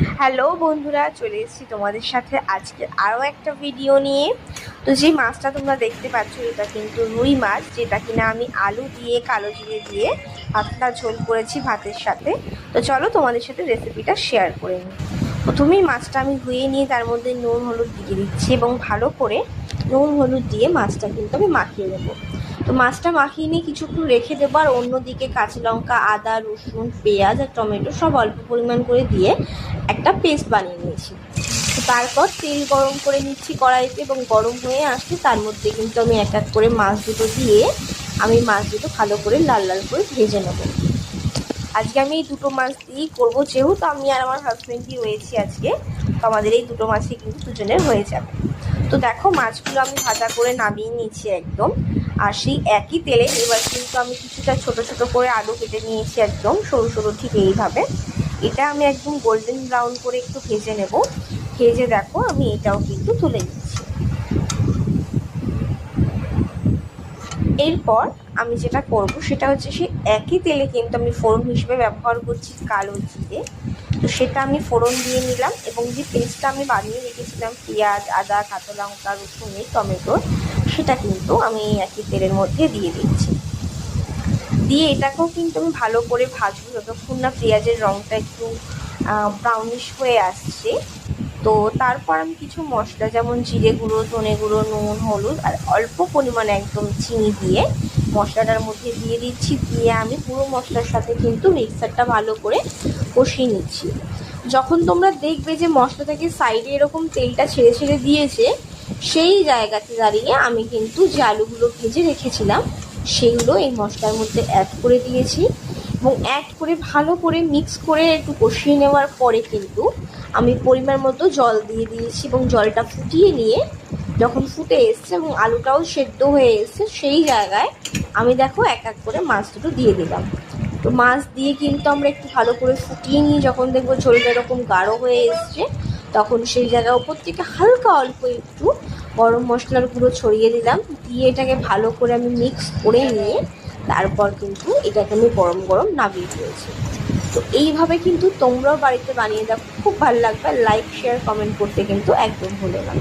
Hello বন্ধুরা, চলে এসেছি তোমাদের সাথে আজকে আরও একটা ভিডিও নিয়ে। তো যে মাছটা তোমরা দেখতে পাচ্ছ এটা কিন্তু রুই মাছ, যেটা কিনা আমি আলু দিয়ে কালো জিরে দিয়ে পাতলা ঝোল করেছি ভাতের সাথে। তো চলো তোমাদের সাথে রেসিপিটা শেয়ার করে নিই। প্রথমেই মাছটা আমি ধুয়ে নিয়ে তার মধ্যে নুন হলুদ দিয়ে দিচ্ছি এবং ভালো করে নুন হলুদ দিয়ে মাছটা কিন্তু আমি মাখিয়ে দেবো। তো মাছটা মাখিয়ে নিয়ে কিছুক্ষণ রেখে দেবো, আর অন্যদিকে কাঁচা লঙ্কা, আদা, রসুন, পেঁয়াজ আর টমেটো সব অল্প পরিমাণ করে দিয়ে একটা পেস্ট বানিয়ে নিয়েছি। তো তারপর তেল গরম করে নিচ্ছি কড়াইতে, এবং গরম হয়ে আসলে তার মধ্যে কিন্তু আমি এক এক করে মাছ দুটো দিয়ে আমি মাছ দুটো ভালো করে লাল লাল করে ভেজে নেব। আজকে আমি এই দুটো মাছ দিয়েই করবো, যেহেতু আমি আর আমার হাজব্যান্ডই রয়েছি আজকে, তো আমাদের এই দুটো মাছই কিন্তু দুজনের হয়ে যাবে। তো দেখো মাছগুলো আমি ভাজা করে নামিয়ে নিয়েছি একদম। আর সেই একই তেলে এবার কিন্তু আমি কিছুটা ছোট ছোট করে আলু কেটে নিয়েছি, একদম সরু সরু ঠিক এইভাবে। এটা আমি একদম গোল্ডেন ব্রাউন করে একটু ভেজে নেব। ভেজে দেখো আমি এটাও কিন্তু তুলে নিচ্ছি। এরপর আমি যেটা করব সেটা হচ্ছে, সেই একই তেলে কিন্তু আমি ফোড়ন হিসেবে ব্যবহার করছি কালো জিরে। তো সেটা আমি ফোড়ন দিয়ে নিলাম, এবং যে পেস্টটা আমি বানিয়ে রেখেছিলাম পেঁয়াজ, আদা, কাঁচা লঙ্কা, রসুন, টমেটো, সেটা কিন্তু আমি এই একই তেলের মধ্যে দিয়ে দিচ্ছি। দিয়ে এটাকেও কিন্তু আমি ভালো করে ভাজবো যতক্ষণ না পেঁয়াজের রঙটা একটু ব্রাউনিশ হয়ে আসছে। তো তারপর আমি কিছু মশলা যেমন জিরে গুঁড়ো, ধনে গুঁড়ো, নুন, হলুদ আর অল্প পরিমাণে একদম চিনি দিয়ে মশলাটার মধ্যে দিয়ে দিচ্ছি। দিয়ে আমি পুরো মশলার সাথে কিন্তু মিক্সারটা ভালো করে কষিয়ে নিচ্ছি। যখন তোমরা দেখবে যে মশলা থেকে সাইডে এরকম তেলটা ছেড়ে ছেড়ে দিয়েছে, সেই জায়গাতে দাঁড়িয়ে আমি কিন্তু যে আলুগুলো ভেজে রেখেছিলাম সেগুলো এই মশলার মধ্যে অ্যাড করে দিয়েছি, এবং অ্যাড করে ভালো করে মিক্স করে একটু কষিয়ে নেওয়ার পরে কিন্তু আমি পরিমাণ মতো জল দিয়ে দিয়েছি, এবং জলটা ফুটিয়ে নিয়ে যখন ফুটে এসছে এবং আলুটাও সেদ্ধ হয়ে এসছে, সেই জায়গায় আমি দেখো এক এক করে মাছ দুটো দিয়ে দিলাম। তো মাছ দিয়ে কিন্তু আমরা একটু ভালো করে ফুটিয়ে নিয়ে যখন দেখবো ঝোলটা এরকম গাঢ় হয়ে এসছে, তখন সেই জায়গায় ওপর থেকে হালকা অল্প একটু গরম মশলার গুঁড়ো ছড়িয়ে দিলাম। দিয়ে এটাকে ভালো করে আমি মিক্স করে নিয়ে তারপর কিন্তু এটাকে আমি গরম গরম নামিয়ে দিয়েছি। তো এইভাবে কিন্তু তোমরাও বাড়িতে বানিয়ে দেখো, খুব ভালো লাগবে। লাইক, শেয়ার, কমেন্ট করতে কিন্তু একদম ভুলো না।